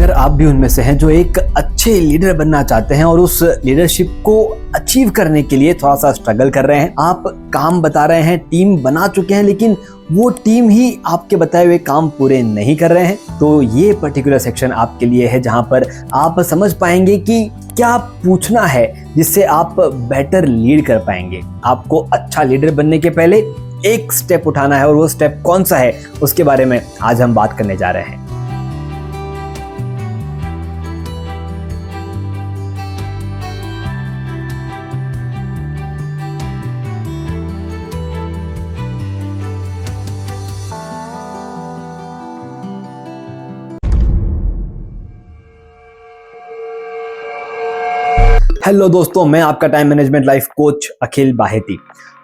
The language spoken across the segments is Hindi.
अगर आप भी उनमें से हैं जो एक अच्छे लीडर बनना चाहते हैं और उस लीडरशिप को अचीव करने के लिए थोड़ा सा स्ट्रगल कर रहे हैं, आप काम बता रहे हैं, टीम बना चुके हैं, लेकिन वो टीम ही आपके बताए हुए काम पूरे नहीं कर रहे हैं, तो ये पर्टिकुलर सेक्शन आपके लिए है, जहां पर आप समझ पाएंगे कि क्या पूछना है जिससे आप बेटर लीड कर पाएंगे। आपको अच्छा लीडर बनने के पहले एक स्टेप उठाना है, और वो स्टेप कौन सा है उसके बारे में आज हम बात करने जा रहे हैं। हेलो दोस्तों, मैं आपका टाइम मैनेजमेंट लाइफ कोच अखिल बाहेती।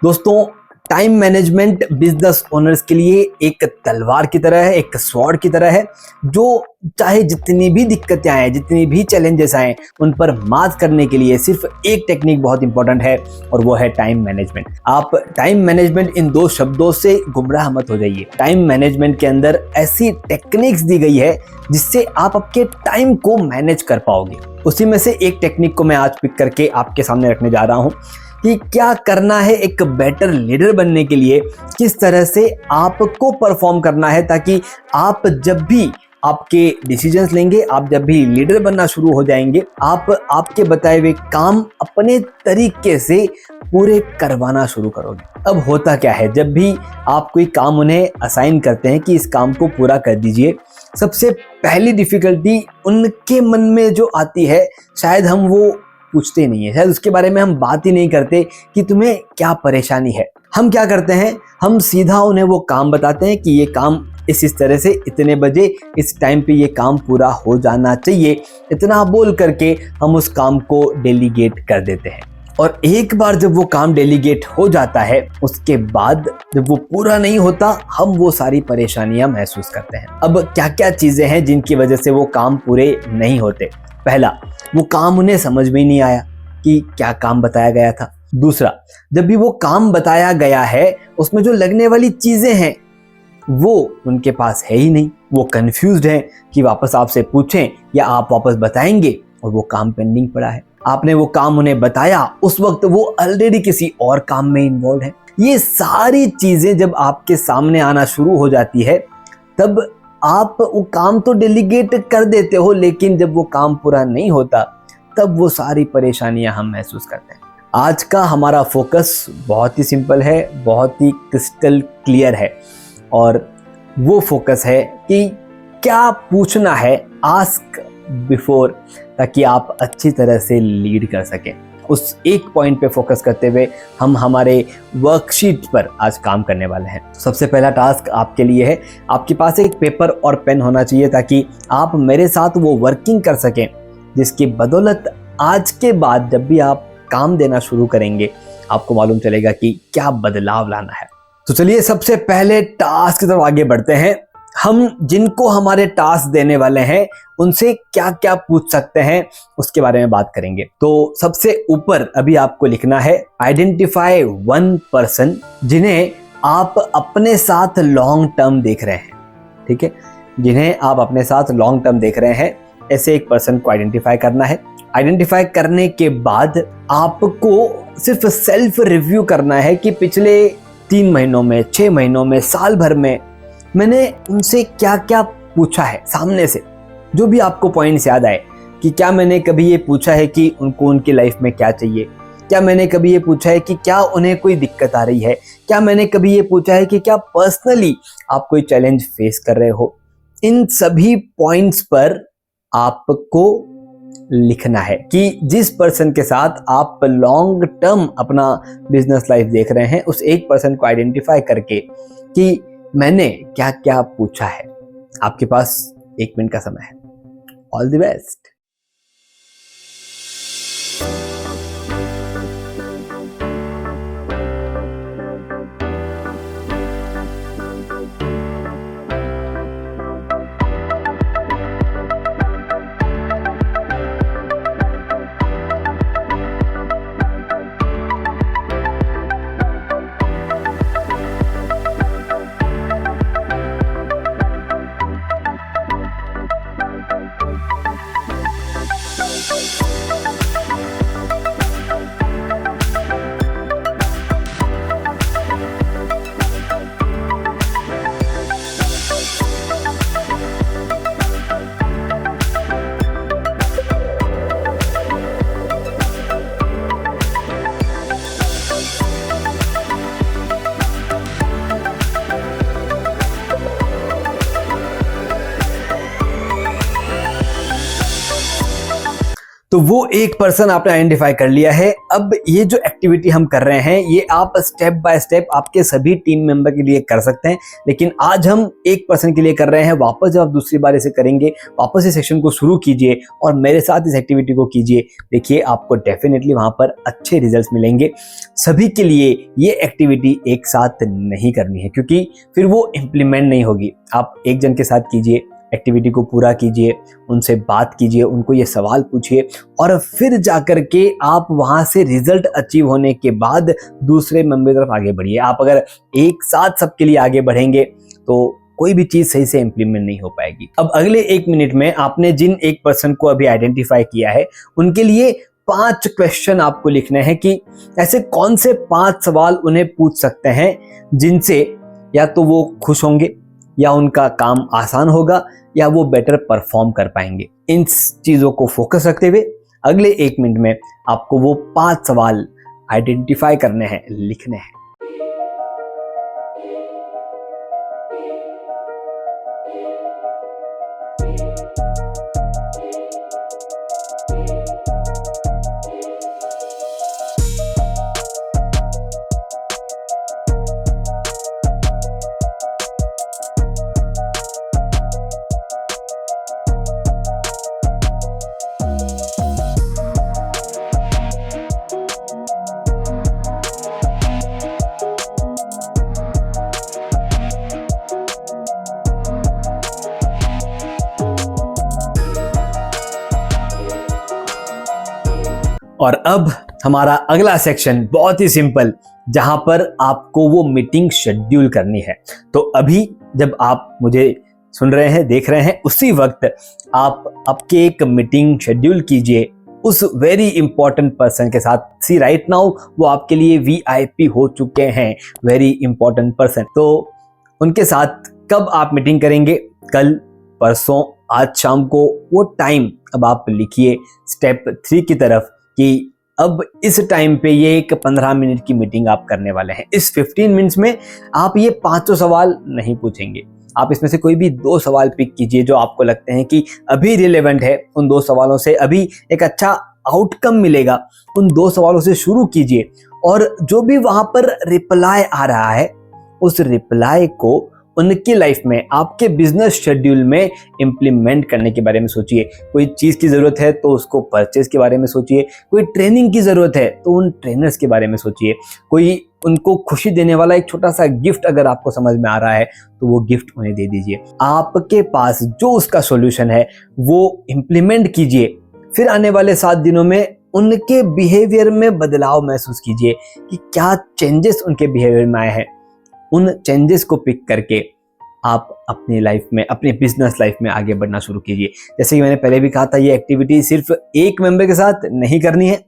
दोस्तों, टाइम मैनेजमेंट बिजनेस ओनर्स के लिए एक तलवार की तरह है, एक स्वॉर्ड की तरह है, जो चाहे जितनी भी दिक्कतें आए, जितनी भी चैलेंजेस आए, उन पर मात करने के लिए सिर्फ एक टेक्निक बहुत इंपॉर्टेंट है, और वो है टाइम मैनेजमेंट। आप टाइम मैनेजमेंट इन दो शब्दों से गुमराह मत हो जाइए। टाइम मैनेजमेंट के अंदर ऐसी टेक्निक्स दी गई है जिससे आप आपके टाइम को मैनेज कर पाओगे। उसी में से एक टेक्निक को मैं आज पिक करके आपके सामने रखने जा रहा हूं कि क्या करना है एक बेटर लीडर बनने के लिए, किस तरह से आपको परफॉर्म करना है, ताकि आप जब भी आपके डिसीजंस लेंगे, आप जब भी लीडर बनना शुरू हो जाएंगे, आप आपके बताए हुए काम अपने तरीके से पूरे करवाना शुरू करोगे। अब होता क्या है, जब भी आप कोई काम उन्हें असाइन करते हैं कि इस काम को पूरा कर दीजिए, सबसे पहली डिफिकल्टी उनके मन में जो आती है, शायद हम वो पूछते नहीं है, शायद उसके बारे में हम बात ही नहीं करते कि तुम्हें क्या परेशानी है। हम क्या करते हैं, हम सीधा उन्हें वो काम बताते हैं कि ये काम इस तरह से इतने बजे इस टाइम पे ये काम पूरा हो जाना चाहिए, इतना बोल करके हम उस काम को डेलीगेट कर देते हैं। और एक बार जब वो काम डेलीगेट हो जाता है, उसके बाद जब वो पूरा नहीं होता, हम वो सारी परेशानियां महसूस करते हैं। अब क्या क्या चीजें हैं जिनकी वजह से वो काम पूरे नहीं होते। पहला, वो काम उन्हें समझ में ही नहीं आया कि क्या काम बताया गया था। दूसरा, जब भी वो काम बताया गया है, उसमें जो लगने वाली चीजें हैं वो उनके पास है ही नहीं। वो कंफ्यूज्ड हैं कि वापस आपसे पूछें या आप वापस बताएंगे, और वो काम पेंडिंग पड़ा है। आपने वो काम उन्हें बताया, उस वक्त वो ऑलरेडी किसी और काम में इन्वॉल्व है। ये सारी चीजें जब आपके सामने आना शुरू हो जाती है, तब आप वो काम तो डेलीगेट कर देते हो, लेकिन जब वो काम पूरा नहीं होता, तब वो सारी परेशानियां हम महसूस करते हैं। आज का हमारा फोकस बहुत ही सिंपल है, बहुत ही क्रिस्टल क्लियर है, और वो फोकस है कि क्या पूछना है, आस्क बिफोर, ताकि आप अच्छी तरह से लीड कर सकें। उस एक पॉइंट पे फोकस करते हुए हम हमारे वर्कशीट पर आज काम करने वाले हैं। सबसे पहला टास्क आपके लिए है, आपके पास एक पेपर और पेन होना चाहिए, ताकि आप मेरे साथ वो वर्किंग कर सकें, जिसकी बदौलत आज के बाद जब भी आप काम देना शुरू करेंगे, आपको मालूम चलेगा कि क्या बदलाव लाना है। तो चलिए सबसे पहले टास्क की तरफ आगे बढ़ते हैं। हम जिनको हमारे टास्क देने वाले हैं, उनसे क्या क्या पूछ सकते हैं उसके बारे में बात करेंगे। तो सबसे ऊपर अभी आपको लिखना है, आइडेंटिफाई वन पर्सन जिन्हें आप अपने साथ लॉन्ग टर्म देख रहे हैं। ठीक है, जिन्हें आप अपने साथ लॉन्ग टर्म देख रहे हैं, ऐसे एक पर्सन को आइडेंटिफाई करना है। आइडेंटिफाई करने के बाद आपको सिर्फ सेल्फ रिव्यू करना है कि पिछले 3 महीनों में, 6 महीनों में, साल भर में मैंने उनसे क्या क्या पूछा है सामने से। जो भी आपको पॉइंट्स याद आए कि क्या मैंने कभी ये पूछा है कि उनको उनकी लाइफ में क्या चाहिए, क्या मैंने कभी ये पूछा है कि क्या उन्हें कोई दिक्कत आ रही है, क्या मैंने कभी ये पूछा है कि क्या पर्सनली आप कोई चैलेंज फेस कर रहे हो। इन सभी पॉइंट्स पर आपको लिखना है कि जिस पर्सन के साथ आप लॉन्ग टर्म अपना बिजनेस लाइफ देख रहे हैं, उस एक पर्सन को आइडेंटिफाई करके कि मैंने क्या क्या पूछा है। आपके पास 1 मिनट का समय है। All the best. तो वो एक पर्सन आपने आइडेंटिफाई कर लिया है। अब ये जो एक्टिविटी हम कर रहे हैं ये आप स्टेप बाय स्टेप आपके सभी टीम मेंबर के लिए कर सकते हैं, लेकिन आज हम एक पर्सन के लिए कर रहे हैं। वापस जब आप दूसरी बार इसे करेंगे, वापस इस सेक्शन को शुरू कीजिए और मेरे साथ इस एक्टिविटी को कीजिए। देखिए आपको डेफिनेटली वहां पर अच्छे रिजल्ट्स मिलेंगे। सभी के लिए ये एक्टिविटी एक साथ नहीं करनी है क्योंकि फिर वो इम्प्लीमेंट नहीं होगी। आप एक जन के साथ कीजिए, एक्टिविटी को पूरा कीजिए, उनसे बात कीजिए, उनको ये सवाल पूछिए और फिर जाकर के आप वहां से रिजल्ट अचीव होने के बाद दूसरे मेंबर की तरफ आगे बढ़िए। आप अगर एक साथ सबके लिए आगे बढ़ेंगे तो कोई भी चीज सही से इंप्लीमेंट नहीं हो पाएगी। अब अगले 1 मिनट में आपने जिन एक पर्सन को अभी आइडेंटिफाई किया है उनके लिए 5 क्वेश्चन आपको लिखने हैं कि ऐसे कौन से 5 सवाल उन्हें पूछ सकते हैं जिनसे या तो वो खुश होंगे या उनका काम आसान होगा या वो बेटर परफॉर्म कर पाएंगे। इन चीज़ों को फोकस रखते हुए अगले 1 मिनट में आपको वो 5 सवाल आइडेंटिफाई करने हैं, लिखने हैं। और अब हमारा अगला सेक्शन बहुत ही सिंपल, जहां पर आपको वो मीटिंग शेड्यूल करनी है। तो अभी जब आप मुझे सुन रहे हैं, देख रहे हैं, उसी वक्त आप आपके एक मीटिंग शेड्यूल कीजिए उस वेरी इंपॉर्टेंट पर्सन के साथ। सी राइट नाउ वो आपके लिए VIP हो चुके हैं, वेरी इंपॉर्टेंट पर्सन। तो उनके साथ कब आप मीटिंग करेंगे? कल, परसों, आज शाम को। वो टाइम अब आप लिखिए स्टेप 3 की तरफ कि अब इस टाइम पे ये एक 15 मिनट की मीटिंग आप करने वाले हैं। इस 15 मिनट्स में आप ये 5 सवाल नहीं पूछेंगे। आप इसमें से कोई भी 2 सवाल पिक कीजिए जो आपको लगते हैं कि अभी रिलेवेंट है। उन 2 सवालों से अभी एक अच्छा आउटकम मिलेगा, उन 2 सवालों से शुरू कीजिए और जो भी वहां पर रिप्लाई आ रहा है उस रिप्लाई को उनकी लाइफ में, आपके बिजनेस शेड्यूल में इंप्लीमेंट करने के बारे में सोचिए। कोई चीज़ की ज़रूरत है तो उसको परचेज के बारे में सोचिए। कोई ट्रेनिंग की ज़रूरत है तो उन ट्रेनर्स के बारे में सोचिए। कोई उनको खुशी देने वाला एक छोटा सा गिफ्ट अगर आपको समझ में आ रहा है तो वो गिफ्ट उन्हें दे दीजिए। आपके पास जो उसका सॉल्यूशन है वो इंप्लीमेंट कीजिए। फिर आने वाले 7 दिनों में उनके बिहेवियर में बदलाव महसूस कीजिए कि क्या चेंजेस उनके बिहेवियर में आए हैं। उन चेंजेस को पिक करके आप अपनी लाइफ में, अपने बिजनेस लाइफ में आगे बढ़ना शुरू कीजिए। जैसे कि मैंने पहले भी कहा था, ये एक्टिविटी सिर्फ एक मेंबर के साथ नहीं करनी है,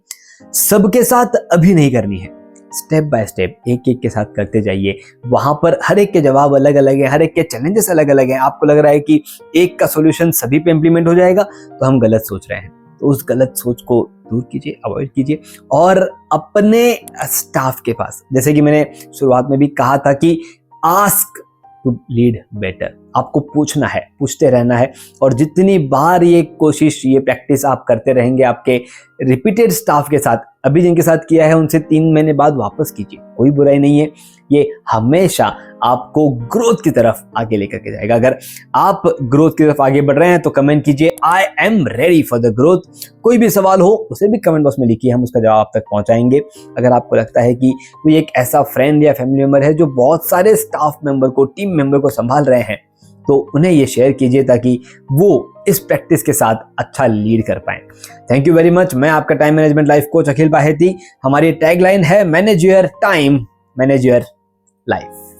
सबके साथ अभी नहीं करनी है। स्टेप बाय स्टेप एक एक के साथ करते जाइए। वहां पर हर एक के जवाब अलग अलग है, हर एक के चैलेंजेस अलग अलग हैं। आपको लग रहा है कि एक का सोल्यूशन सभी पे इंप्लीमेंट हो जाएगा तो हम गलत सोच रहे हैं। तो उस गलत सोच को दूर कीजिए, अवॉइड कीजिए और अपने स्टाफ के पास, जैसे कि मैंने शुरुआत में भी कहा था कि आस्क टू लीड बेटर, आपको पूछना है, पूछते रहना है। और जितनी बार ये कोशिश, ये प्रैक्टिस आप करते रहेंगे आपके रिपीटेड स्टाफ के साथ, अभी जिनके साथ किया है उनसे 3 महीने बाद वापस कीजिए, कोई बुराई नहीं है। ये हमेशा आपको ग्रोथ की तरफ आगे लेकर के जाएगा। अगर आप ग्रोथ की तरफ आगे बढ़ रहे हैं तो कमेंट कीजिए I am ready for the growth. कोई भी सवाल हो उसे भी कमेंट बॉक्स में लिखिए, हम उसका जवाब आप तक पहुंचाएंगे। अगर आपको लगता है कि कोई एक ऐसा फ्रेंड या फैमिली मेंबर है जो बहुत सारे स्टाफ मेंबर को, टीम मेंबर को संभाल रहे हैं, तो उन्हें ये शेयर कीजिए ताकि वो इस प्रैक्टिस के साथ अच्छा लीड कर पाएं। Thank you very much. मैं आपका टाइम मैनेजमेंट लाइफ कोच अखिल बाहेती। हमारी टैगलाइन है manage your time, manage your life.